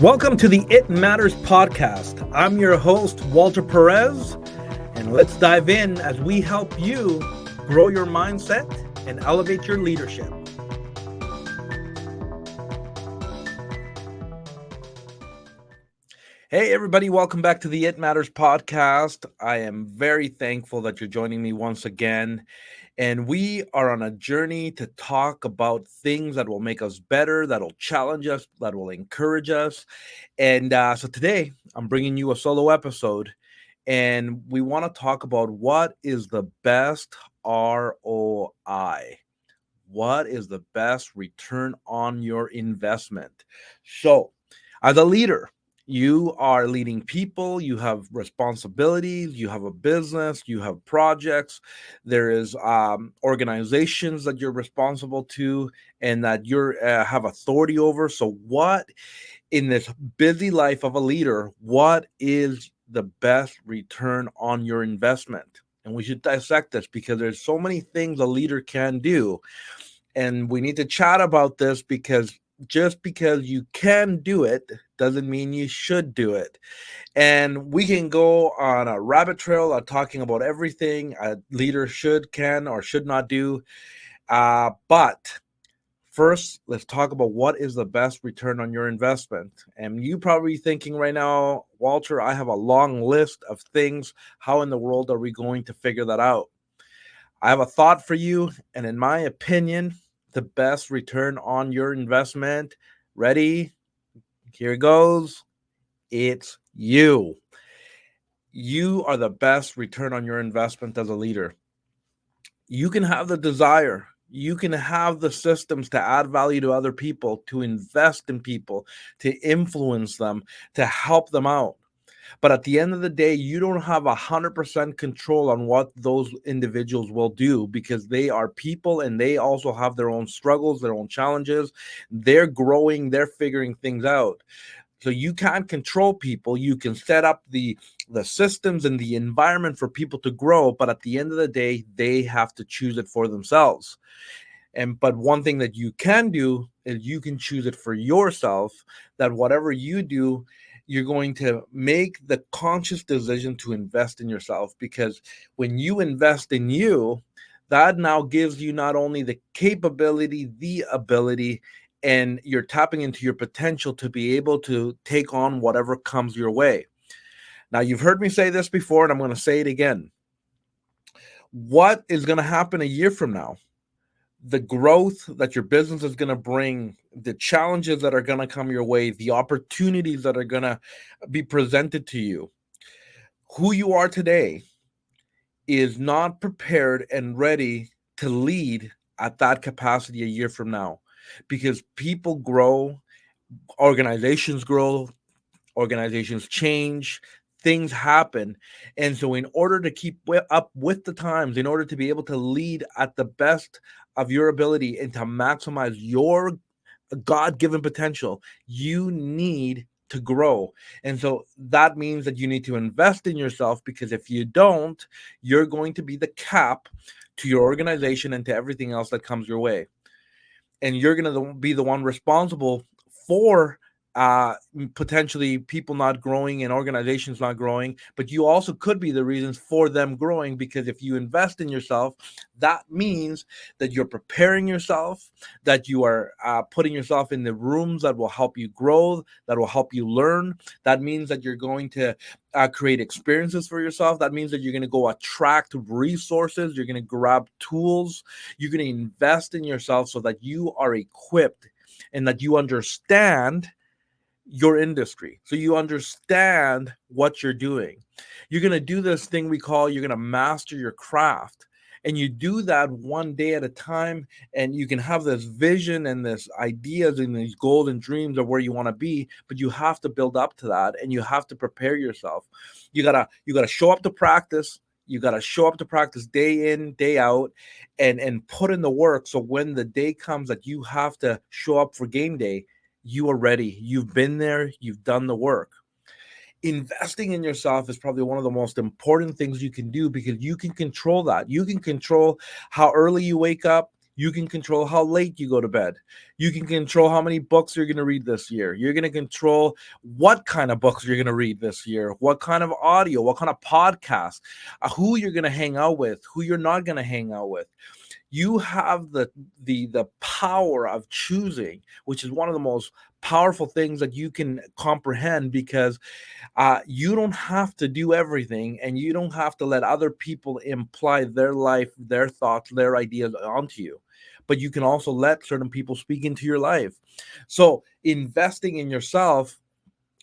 Welcome to the It Matters podcast. I'm your host, Walter Perez, and let's dive in as we help you grow your mindset and elevate your leadership. Hey, everybody, welcome back to the It Matters podcast. I am very thankful that you're joining me once again. And we are on a journey to talk about things that will make us better, that will challenge us, that will encourage us. And so today I'm bringing you a solo episode, and we want to talk about what is the best ROI. What is the best return on your investment? So, as a leader, you are leading people, you have responsibilities, you have a business, you have projects, there is organizations that you're responsible to and that you have authority over. So what in this busy life of a leader, what is the best return on your investment? And we should dissect this because there's so many things a leader can do. And we need to chat about this because just because you can do it doesn't mean you should do it. And we can go on a rabbit trail of talking about everything a leader should, can, or should not do. But first, let's talk about what is the best return on your investment. And you probably thinking right now, Walter, I have a long list of things. How in the world are we going to figure that out? I have a thought for you. And in my opinion, the best return on your investment, ready? Here it goes. It's you. You are the best return on your investment as a leader. You can have the desire. You can have the systems to add value to other people, to invest in people, to influence them, to help them out. But at the end of the day, you don't have 100% control on what those individuals will do because they are people and they also have their own struggles, their own challenges. They're growing, they're figuring things out. So you can't control people. You can set up the systems and the environment for people to grow, but at the end of the day, they have to choose it for themselves. But one thing that you can do is you can choose it for yourself, that whatever you do, you're going to make the conscious decision to invest in yourself, because when you invest in you, that now gives you not only the capability, the ability, and you're tapping into your potential to be able to take on whatever comes your way. Now, you've heard me say this before, and I'm going to say it again. What is going to happen a year from now? The growth that your business is going to bring, the challenges that are going to come your way, the opportunities that are going to be presented to you. Who you are today is not prepared and ready to lead at that capacity a year from now, because people grow, organizations grow, organizations change, things happen. And so in order to keep up with the times, in order to be able to lead at the best of your ability and to maximize your God-given potential, you need to grow. And so that means that you need to invest in yourself, because if you don't, you're going to be the cap to your organization and to everything else that comes your way. And you're going to be the one responsible for potentially people not growing and organizations not growing, but you also could be the reasons for them growing, because if you invest in yourself, that means that you're preparing yourself, that you are putting yourself in the rooms that will help you grow, that will help you learn. That means that you're going to create experiences for yourself. That means that you're going to go attract resources, you're going to grab tools, you're going to invest in yourself so that you are equipped and that you understand your industry. So you understand what you're doing. You're going to do this thing we call, you're going to master your craft. And you do that one day at a time, and you can have this vision and this ideas and these goals and dreams of where you want to be, but you have to build up to that, and you have to prepare yourself. You gotta show up to practice. You got to show up to practice day in, day out, and put in the work. So when the day comes that you have to show up for game day, you are ready. You've been there. You've done the work. Investing in yourself is probably one of the most important things you can do, because you can control that. You can control how early you wake up. You can control how late you go to bed. You can control how many books you're going to read this year. You're going to control what kind of books you're going to read this year, what kind of audio, what kind of podcast, who you're going to hang out with, who you're not going to hang out with. You have the power of choosing, which is one of the most powerful things that you can comprehend, because you don't have to do everything, and you don't have to let other people imply their life, their thoughts, their ideas onto you. But you can also let certain people speak into your life. So investing in yourself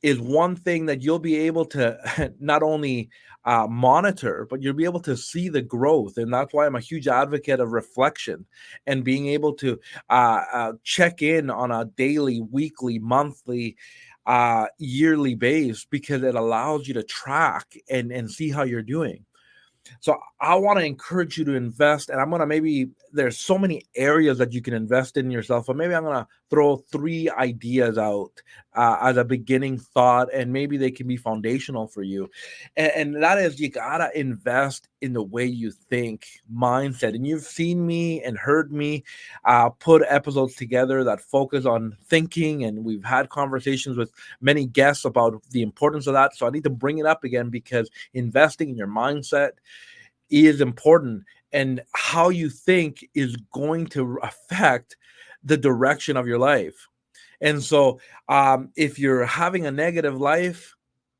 is one thing that you'll be able to not only monitor, but you'll be able to see the growth. And that's why I'm a huge advocate of reflection and being able to check in on a daily, weekly, monthly, yearly base, because it allows you to track and see how you're doing. So I want to encourage you to invest, and I'm gonna maybe there's so many areas that you can invest in yourself, but maybe I'm gonna throw three ideas out as a beginning thought, and maybe they can be foundational for you. And that is, you gotta invest in the way you think, mindset. And you've seen me and heard me put episodes together that focus on thinking, and we've had conversations with many guests about the importance of that. So I need to bring it up again, because investing in your mindset is important, and how you think is going to affect the direction of your life. And so if you're having a negative life,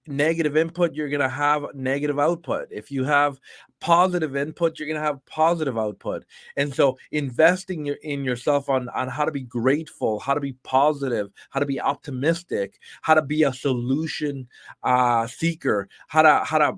negative input, you're going to have negative output. If you have positive input, you're going to have positive output. And so investing in yourself on how to be grateful, how to be positive, how to be optimistic, how to be a solution seeker, how to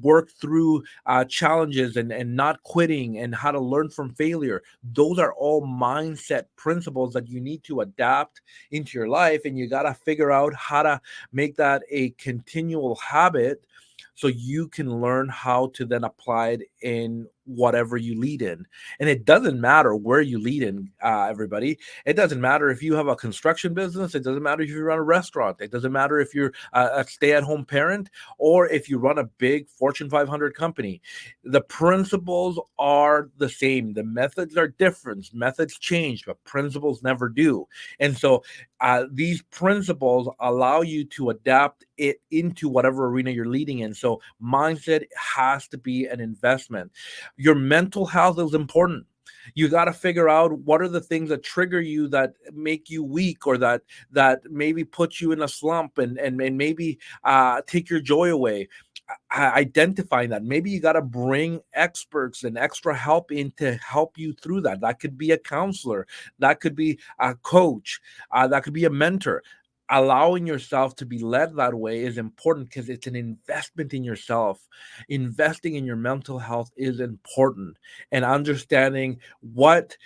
work through challenges, and not quitting, and how to learn from failure. Those are all mindset principles that you need to adapt into your life, and you got to figure out how to make that a continual habit, so you can learn how to then apply it in whatever you lead in. And it doesn't matter where you lead in, everybody. It doesn't matter if you have a construction business. It doesn't matter if you run a restaurant. It doesn't matter if you're a stay-at-home parent, or if you run a big Fortune 500 company. The principles are the same. The methods are different. Methods change, but principles never do. And so these principles allow you to adapt it into whatever arena you're leading in. So mindset has to be an investment. Your mental health is important. You got to figure out what are the things that trigger you, that make you weak, or that maybe put you in a slump, and maybe take your joy away. Identifying that, maybe you got to bring experts and extra help in to help you through that. That could be a counselor, that could be a coach, that could be a mentor. Allowing yourself to be led that way is important, because it's an investment in yourself. Investing in your mental health is important, and understanding what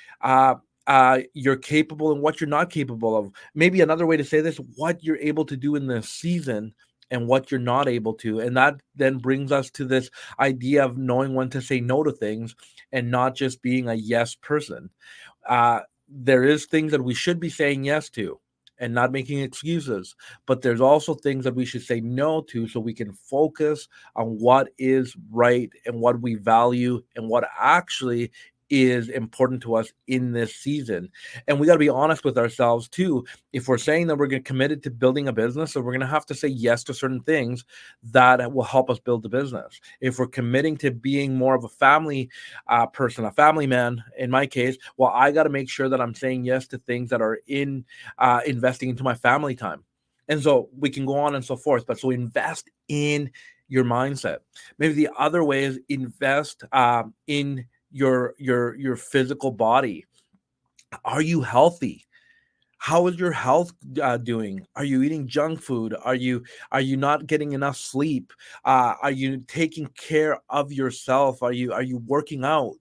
you're capable and what you're not capable of. Maybe another way to say this: what you're able to do in this season and what you're not able to. And that then brings us to this idea of knowing when to say no to things, and not just being a yes person. There is things that we should be saying yes to and not making excuses, but there's also things that we should say no to, so we can focus on what is right and what we value and what actually is important to us in this season. And we got to be honest with ourselves too. If we're saying that we're going to committed to building a business, so we're going to have to say yes to certain things that will help us build the business. If we're committing to being more of a family person, a family man, in my case, well, I got to make sure that I'm saying yes to things that are in investing into my family time. And so we can go on and so forth. But so invest in your mindset. Maybe the other way is invest in your physical body. Are you healthy? How is your health doing? Are you eating junk food? Are you not getting enough sleep? Are you taking care of yourself? Are you working out?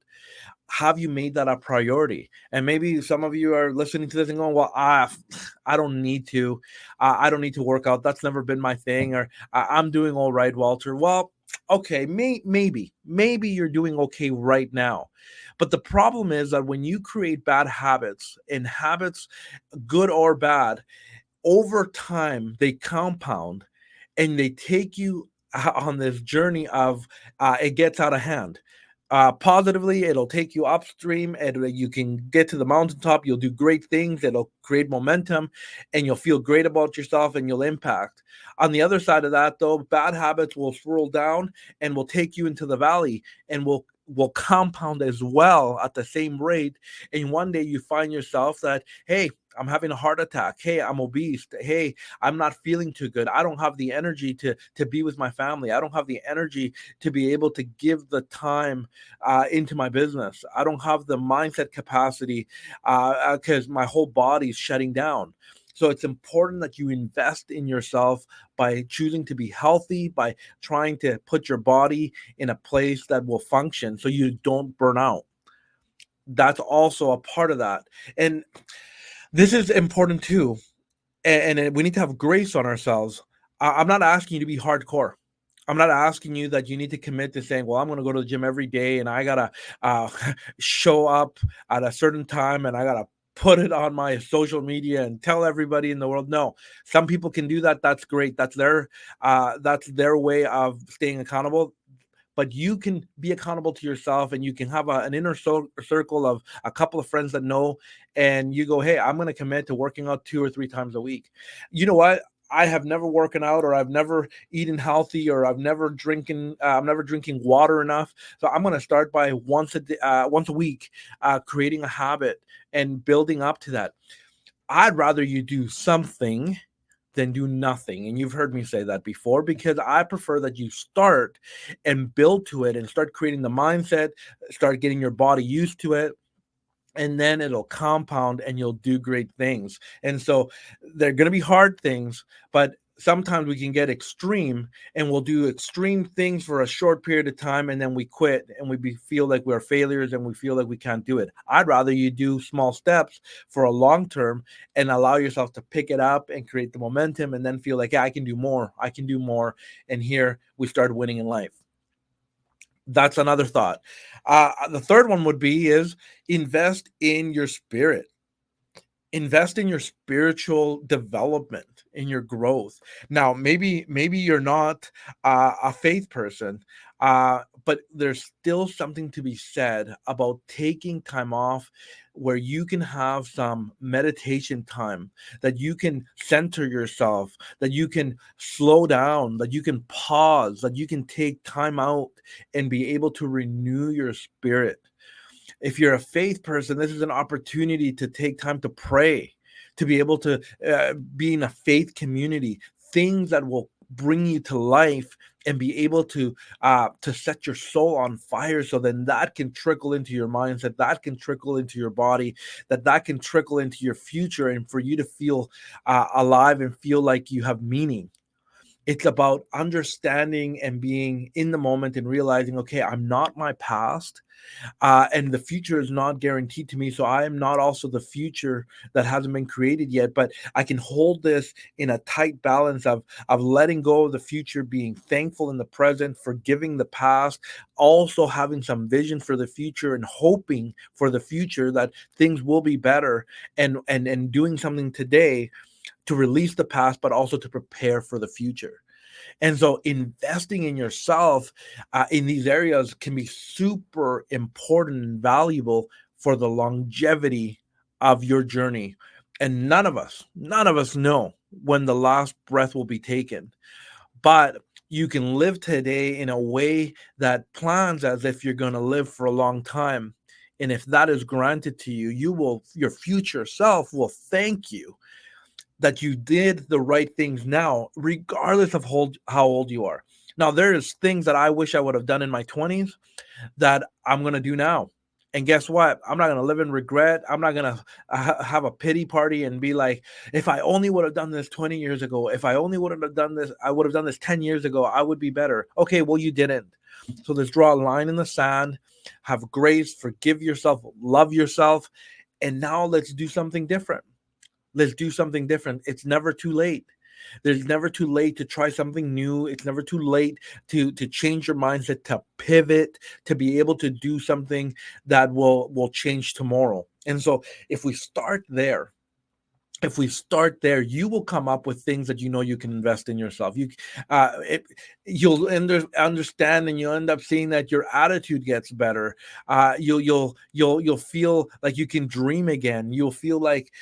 Have you made that a priority? And maybe some of you are listening to this and going, well, I don't need to. I don't need to work out. That's never been my thing. Or I'm doing all right, Walter. Well, okay, maybe you're doing okay right now. But the problem is that when you create bad habits, and habits, good or bad, over time they compound, and they take you on this journey of it gets out of hand. positively. It'll take you upstream, and you can get to the mountaintop. You'll do great things. It'll create momentum, and you'll feel great about yourself, and you'll impact. On the other side of that, though, bad habits will swirl down and will take you into the valley, and will compound as well at the same rate. And one day you find yourself that, hey, I'm having a heart attack. Hey, I'm obese. Hey, I'm not feeling too good. I don't have the energy to be with my family. I don't have the energy to be able to give the time into my business. I don't have the mindset capacity because my whole body's shutting down. So it's important that you invest in yourself by choosing to be healthy, by trying to put your body in a place that will function so you don't burn out. That's also a part of that. And this is important too. And we need to have grace on ourselves. I'm not asking you to be hardcore. I'm not asking you that you need to commit to saying, well, I'm going to go to the gym every day and I got to uh, show up at a certain time and I got to put it on my social media and tell everybody in the world. No, some people can do that. That's great. That's their way of staying accountable. But you can be accountable to yourself, and you can have an inner circle of a couple of friends that know, and you go, hey, I'm going to commit to working out 2 or 3 times a week. You know what? I have never working out, or I've never eaten healthy, or I'm never drinking water enough. So I'm going to start by once a week, creating a habit and building up to that. I'd rather you do something than do nothing. And you've heard me say that before, because I prefer that you start and build to it and start creating the mindset, start getting your body used to it, and then it'll compound and you'll do great things. And so they're going to be hard things, but sometimes we can get extreme, and we'll do extreme things for a short period of time, and then we quit, and feel like we're failures, and we feel like we can't do it. I'd rather you do small steps for a long term and allow yourself to pick it up and create the momentum, and then feel like, yeah, I can do more, I can do more. And here we start winning in life. That's another thought. The third one would be is invest in your spirit. Invest in your spiritual development, in your growth. Now, maybe you're not a faith person, but there's still something to be said about taking time off where you can have some meditation time, that you can center yourself, that you can slow down, that you can pause, that you can take time out and be able to renew your spirit. If you're a faith person, this is an opportunity to take time to pray, to be able to be in a faith community, things that will bring you to life, and be able to set your soul on fire, so then that can trickle into your mindset, that can trickle into your body, that can trickle into your future, and for you to feel alive and feel like you have meaning. It's about understanding and being in the moment and realizing, okay, I'm not my past, and the future is not guaranteed to me. So I am not also the future that hasn't been created yet, but I can hold this in a tight balance of letting go of the future, being thankful in the present, forgiving the past, also having some vision for the future and hoping for the future that things will be better, and doing something today to release the past, but also to prepare for the future. And so investing in yourself in these areas can be super important and valuable for the longevity of your journey. And none of us know when the last breath will be taken. But you can live today in a way that plans as if you're going to live for a long time. And if that is granted to you, your future self will thank you that you did the right things now, regardless of how old you are. Now, there's things that I wish I would have done in my 20s that I'm going to do now. And guess what? I'm not going to live in regret. I'm not going to have a pity party and be like, if I only would have done this 20 years ago, if I only would have done this, I would have done this 10 years ago, I would be better. Okay, well, you didn't. So let's draw a line in the sand, have grace, forgive yourself, love yourself. And now let's do something different. Let's do something different. It's never too late. There's never too late to try something new. It's never too late to change your mindset, to pivot, to be able to do something that will change tomorrow. And so if we start there, if we start there, you will come up with things that you know you can invest in yourself. You'll understand, and you'll end up seeing that your attitude gets better. You'll feel like you can dream again. You'll feel like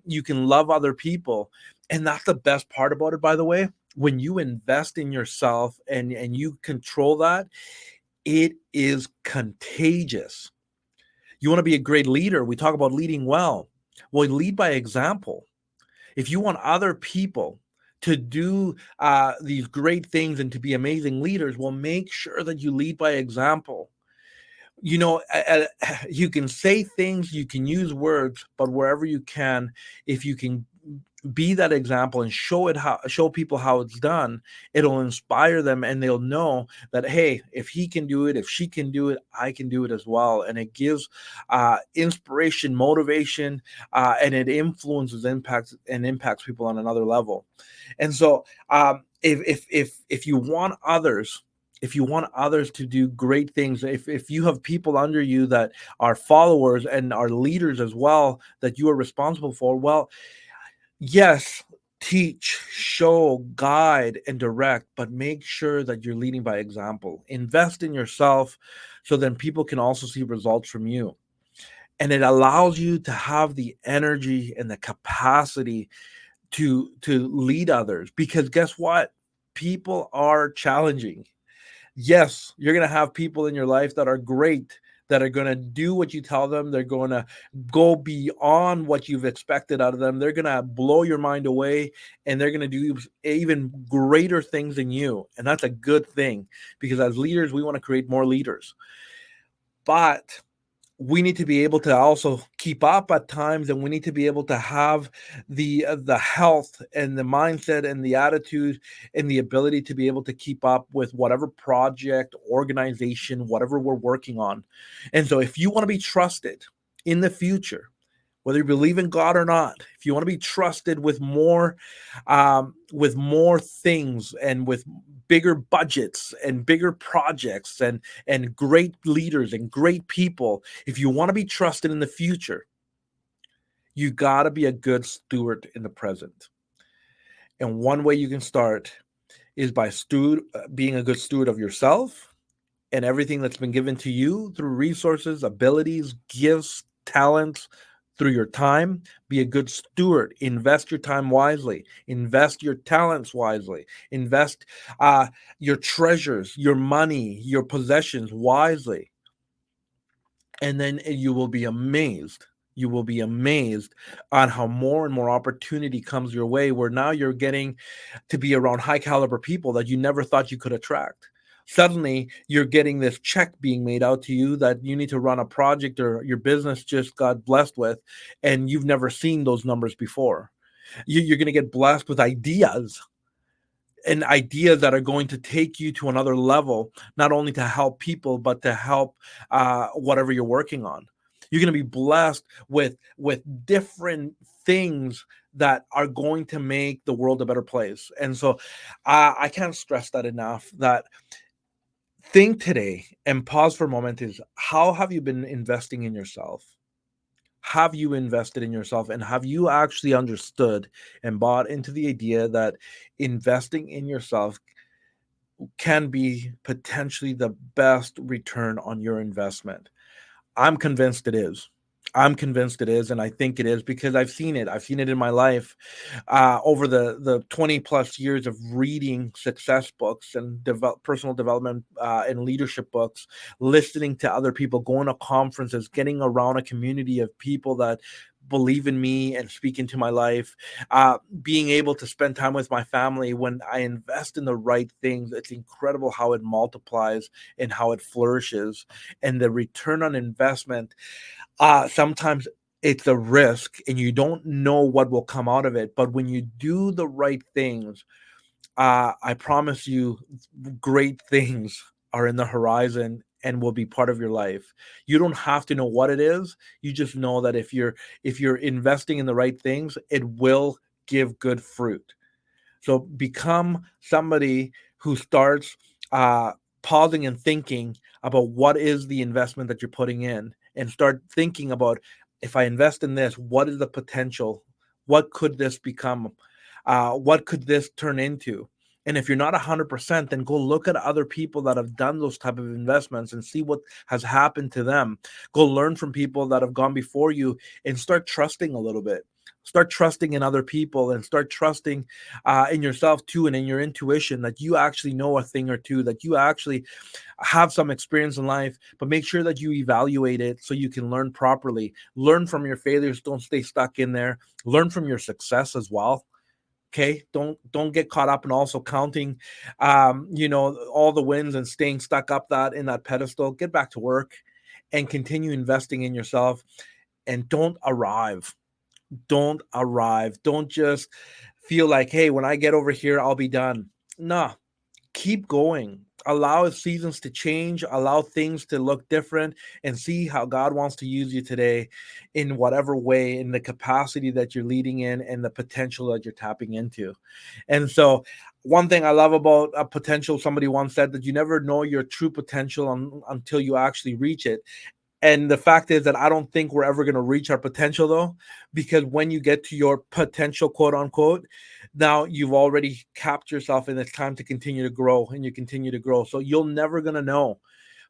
you can love other people, and that's the best part about it. By the way, when you invest in yourself and you control that, it is contagious. You want to be a great leader. We talk about leading well. Well, lead by example. If you want other people to do these great things and to be amazing leaders, well, make sure that you lead by example. You know, you can say things, you can use words, but wherever you can, if you can be that example and show people how it's done, it'll inspire them, and they'll know that, hey, if he can do it, if she can do it, I can do it as well. And it gives inspiration, motivation, and it impacts people on another level. And so if you want others, if you want others to do great things, if you have people under you that are followers and are leaders as well that you are responsible for, well, yes, teach, show, guide, and direct, but make sure that you're leading by example. Invest in yourself so then people can also see results from you. And it allows you to have the energy and the capacity to lead others, because guess what? People are challenging. Yes, you're going to have people in your life that are great, that are going to do what you tell them. They're going to go beyond what you've expected out of them. They're going to blow your mind away, and they're going to do even greater things than you. And that's a good thing, because as leaders, we want to create more leaders. But we need to be able to also keep up at times, and we need to be able to have the health and the mindset and the attitude and the ability to be able to keep up with whatever project, organization, whatever we're working on. And so if you want to be trusted in the future, whether you believe in God or not, if you want to be trusted with more things and with bigger budgets and bigger projects and great leaders and great people, if you want to be trusted in the future, you got to be a good steward in the present. And one way you can start is by being a good steward of yourself and everything that's been given to you through resources, abilities, gifts, talents, through your time. Be a good steward. Invest your time wisely. Invest your talents wisely. Invest your treasures, your money, your possessions wisely. And then you will be amazed. You will be amazed on how more and more opportunity comes your way, where now you're getting to be around high caliber people that you never thought you could attract. Suddenly, you're getting this check being made out to you that you need to run a project or your business just got blessed with, and you've never seen those numbers before. You're going to get blessed with ideas, and ideas that are going to take you to another level, not only to help people, but to help whatever you're working on. You're going to be blessed with different things that are going to make the world a better place. And so I can't stress that enough, that think today and pause for a moment is, how have you been investing in yourself? Have you invested in yourself, and have you actually understood and bought into the idea that investing in yourself can be potentially the best return on your investment? I'm convinced it is. I'm convinced it is, and I think it is because I've seen it. I've seen it in my life over the 20 plus years of reading success books and personal development and leadership books, listening to other people, going to conferences, getting around a community of people that believe in me and speak into my life, being able to spend time with my family. When I invest in the right things, it's incredible how it multiplies and how it flourishes. And the return on investment, sometimes it's a risk and you don't know what will come out of it. But when you do the right things, I promise you, great things are in the horizon and will be part of your life. You don't have to know what it is. You just know that if you're investing in the right things, it will give good fruit. So become somebody who starts uh, pausing and thinking about what is the investment that you're putting in, and start thinking about, if I invest in this, what is the potential? What could this become? What could this turn into? And if you're not 100%, then go look at other people that have done those type of investments and see what has happened to them. Go learn from people that have gone before you and start trusting a little bit. Start trusting in other people and start trusting in yourself too, and in your intuition that you actually know a thing or two, that you actually have some experience in life, but make sure that you evaluate it so you can learn properly. Learn from your failures. Don't stay stuck in there. Learn from your success as well. Okay, don't get caught up in also counting, all the wins and staying stuck up that in that pedestal. Get back to work and continue investing in yourself. And don't arrive. Don't just feel like, hey, when I get over here, I'll be done. No, keep going. Allow seasons to change, allow things to look different, and see how God wants to use you today in whatever way, in the capacity that you're leading in and the potential that you're tapping into. And so, one thing I love about a potential, somebody once said that you never know your true potential until you actually reach it. And the fact is that I don't think we're ever going to reach our potential, though, because when you get to your potential, quote unquote, now you've already capped yourself and it's time to continue to grow, and you continue to grow. So you're never going to know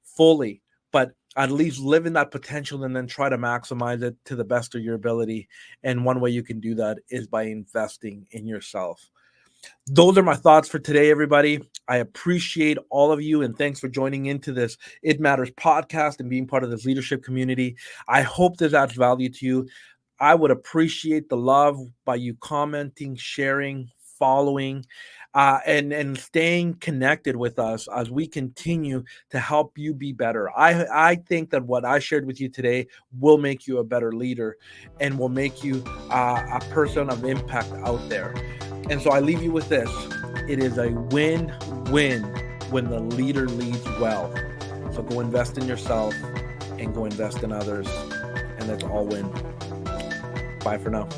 fully, but at least live in that potential and then try to maximize it to the best of your ability. And one way you can do that is by investing in yourself. Those are my thoughts for today, everybody. I appreciate all of you, and thanks for joining into this It Matters podcast and being part of this leadership community. I hope this adds value to you. I would appreciate the love by you commenting, sharing, following, and staying connected with us as we continue to help you be better. I think that what I shared with you today will make you a better leader and will make you a person of impact out there. And so I leave you with this. It is a win-win when the leader leads well. So go invest in yourself and go invest in others, and let's all win. Bye for now.